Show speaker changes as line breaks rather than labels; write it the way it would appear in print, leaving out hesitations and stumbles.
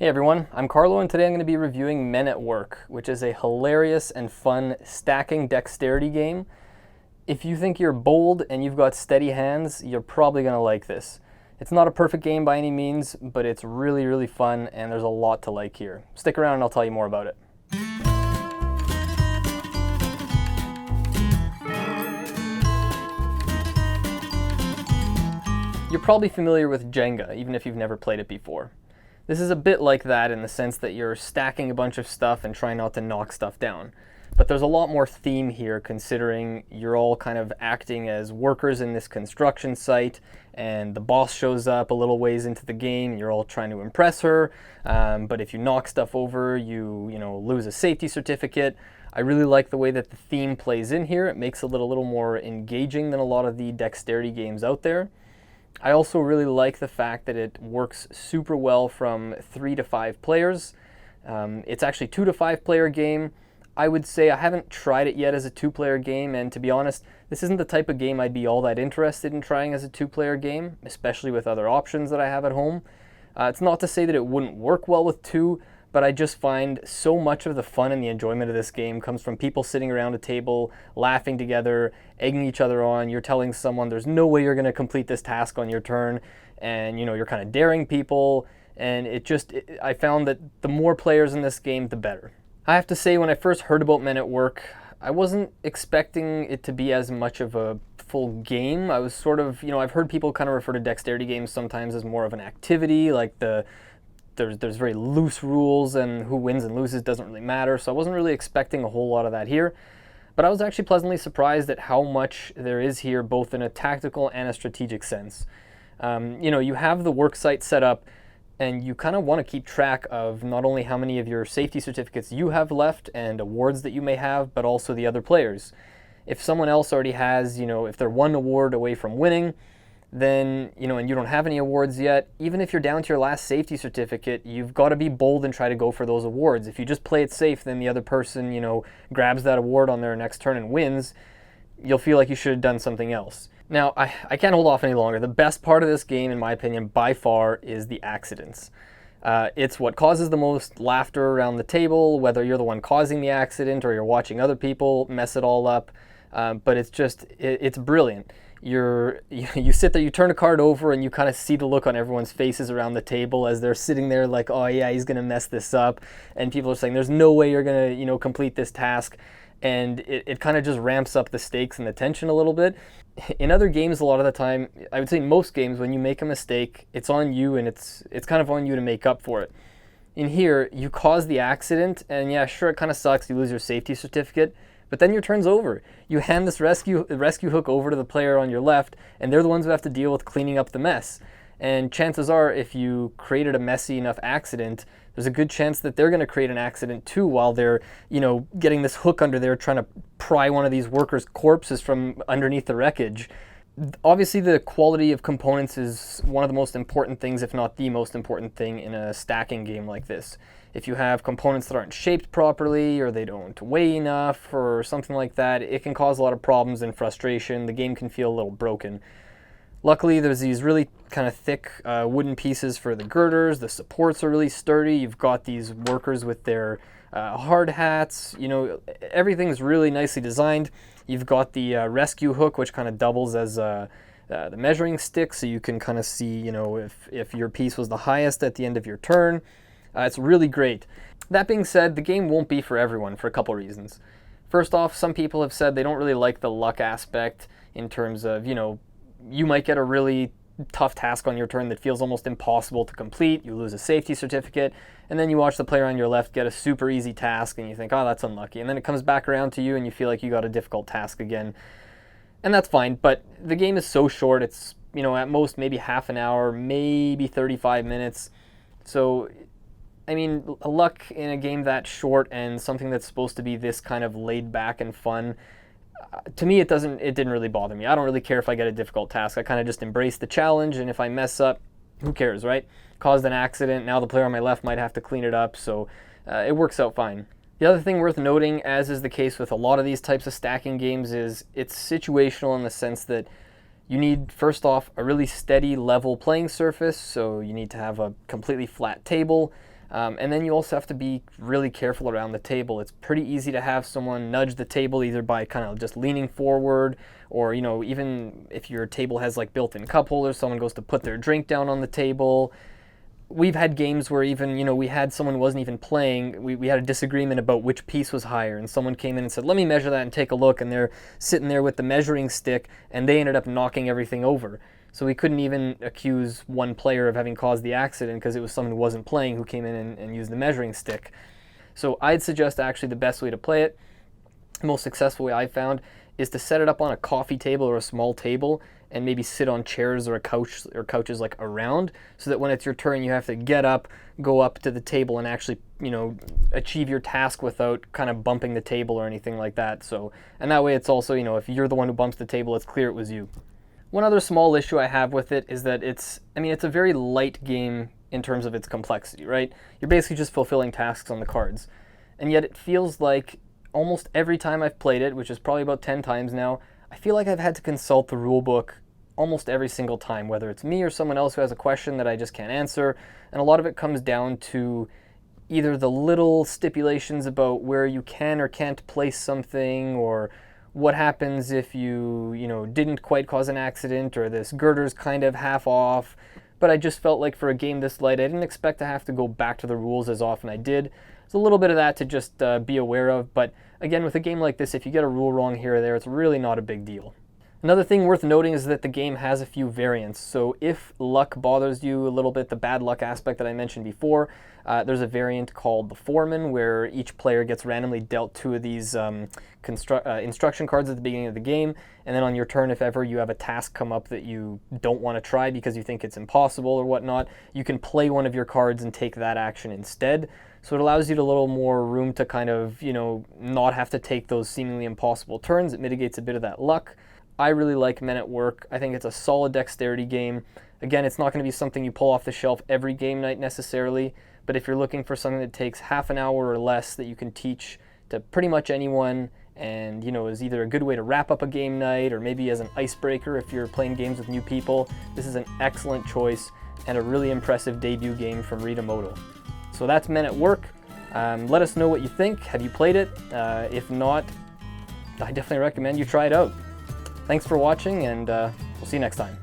Hey everyone, I'm Carlo and today I'm going to be reviewing Men at Work, which is a hilarious and fun stacking dexterity game. If you think you're bold and you've got steady hands, you're probably going to like this. It's not a perfect game by any means, but it's really fun and there's a lot to like here. Stick around and I'll tell you more about it. You're probably familiar with Jenga, even if you've never played it before. This is a bit like that in the sense that you're stacking a bunch of stuff and trying not to knock stuff down. But there's a lot more theme here considering you're all kind of acting as workers in this construction site and the boss shows up a little ways into the game and you're all trying to impress her. But if you knock stuff over, you lose a safety certificate. I really like the way that the theme plays in here. It makes it a little more engaging than a lot of the dexterity games out there. I also really like the fact that it works super well from 3 to 5 players. It's actually 2 to 5 player game. I would say I haven't tried it yet as a 2-player game, and to be honest, this isn't the type of game I'd be all that interested in trying as a 2-player game, especially with other options that I have at home. It's not to say that it wouldn't work well with 2, but I just find so much of the fun and the enjoyment of this game comes from people sitting around a table, laughing together, egging each other on. You're telling someone there's no way you're going to complete this task on your turn, and you're kind of daring people, and I found that the more players in this game, the better. I have to say, when I first heard about Men at Work, I wasn't expecting it to be as much of a full game. I was sort of, I've heard people kind of refer to dexterity games sometimes as more of an activity, like there's very loose rules and who wins and loses doesn't really matter, so I wasn't really expecting a whole lot of that here. But I was actually pleasantly surprised at how much there is here, both in a tactical and a strategic sense. You have the work site set up, and you kind of want to keep track of not only how many of your safety certificates you have left and awards that you may have, but also the other players. If someone else already has, if they're 1 award away from winning, then, and you don't have any awards yet, even if you're down to your last safety certificate, you've got to be bold and try to go for those awards. If you just play it safe, then the other person, grabs that award on their next turn and wins, you'll feel like you should have done something else. Now, I can't hold off any longer. The best part of this game, in my opinion, by far, is the accidents. It's what causes the most laughter around the table, whether you're the one causing the accident or you're watching other people mess it all up. But it's brilliant. You sit there, you turn a card over, and you kind of see the look on everyone's faces around the table as they're sitting there like, oh yeah, he's going to mess this up. And people are saying, there's no way you're going to, complete this task. And it kind of just ramps up the stakes and the tension a little bit. In other games, a lot of the time, I would say most games, when you make a mistake, it's on you and it's kind of on you to make up for it. In here, you cause the accident, and yeah, sure, it kind of sucks. You lose your safety certificate. But then your turn's over. You hand this rescue hook over to the player on your left, and they're the ones who have to deal with cleaning up the mess. And chances are, if you created a messy enough accident, there's a good chance that they're going to create an accident too while they're, getting this hook under there trying to pry one of these workers' corpses from underneath the wreckage. Obviously, the quality of components is one of the most important things, if not the most important thing, in a stacking game like this. If you have components that aren't shaped properly, or they don't weigh enough, or something like that, it can cause a lot of problems and frustration. The game can feel a little broken. Luckily, there's these really kind of thick wooden pieces for the girders. The supports are really sturdy. You've got these workers with their hard hats. Everything's really nicely designed. You've got the rescue hook, which kind of doubles as the measuring stick, so you can kind of see, if your piece was the highest at the end of your turn. It's really great. That being said, the game won't be for everyone for a couple reasons. First off, some people have said they don't really like the luck aspect in terms of, you might get a really tough task on your turn that feels almost impossible to complete. You lose a safety certificate, and then you watch the player on your left get a super easy task, and you think, oh, that's unlucky. And then it comes back around to you, and you feel like you got a difficult task again. And that's fine, but the game is so short. It's, at most maybe half an hour, maybe 35 minutes. So, luck in a game that short and something that's supposed to be this kind of laid back and fun, to me, it didn't really bother me. I don't really care if I get a difficult task. I kind of just embrace the challenge, and if I mess up, who cares, right? Caused an accident, now the player on my left might have to clean it up, so it works out fine. The other thing worth noting, as is the case with a lot of these types of stacking games, is it's situational in the sense that you need, first off, a really steady, level playing surface, so you need to have a completely flat table. And then you also have to be really careful around the table. It's pretty easy to have someone nudge the table either by kind of just leaning forward, or, you know, even if your table has like built-in cup holders, someone goes to put their drink down on the table. We've had games where even, you know, we had someone wasn't even playing, we had a disagreement about which piece was higher, and someone came in and said, let me measure that and take a look, and they're sitting there with the measuring stick, and they ended up knocking everything over. So we couldn't even accuse one player of having caused the accident because it was someone who wasn't playing who came in and used the measuring stick. So I'd suggest actually the best way to play it, the most successful way I've found, is to set it up on a coffee table or a small table and maybe sit on chairs or a couch or couches like around, so that when it's your turn you have to get up, go up to the table and actually, you know, achieve your task without kind of bumping the table or anything like that. So, and that way it's also, you know, if you're the one who bumps the table, it's clear it was you. One other small issue I have with it is that it's a very light game in terms of its complexity, right? You're basically just fulfilling tasks on the cards. And yet it feels like almost every time I've played it, which is probably about 10 times now, I feel like I've had to consult the rule book almost every single time, whether it's me or someone else who has a question that I just can't answer. And a lot of it comes down to either the little stipulations about where you can or can't place something, or what happens if you didn't quite cause an accident, or this girder's kind of half off. But I just felt like for a game this light, I didn't expect to have to go back to the rules as often I did. It's a little bit of that to just be aware of, but again, with a game like this, if you get a rule wrong here or there, it's really not a big deal. Another thing worth noting is that the game has a few variants. So if luck bothers you a little bit, the bad luck aspect that I mentioned before, there's a variant called the Foreman, where each player gets randomly dealt 2 of these instruction cards at the beginning of the game, and then on your turn, if ever you have a task come up that you don't want to try because you think it's impossible or whatnot, you can play one of your cards and take that action instead. So it allows you a little more room to kind of, not have to take those seemingly impossible turns. It mitigates a bit of that luck. I really like Men at Work. I think it's a solid dexterity game. Again, it's not going to be something you pull off the shelf every game night necessarily, but if you're looking for something that takes half an hour or less that you can teach to pretty much anyone, and is either a good way to wrap up a game night or maybe as an icebreaker if you're playing games with new people, this is an excellent choice and a really impressive debut game from Ritamoto. So that's Men at Work. Let us know what you think. Have you played it? If not, I definitely recommend you try it out. Thanks for watching, and we'll see you next time.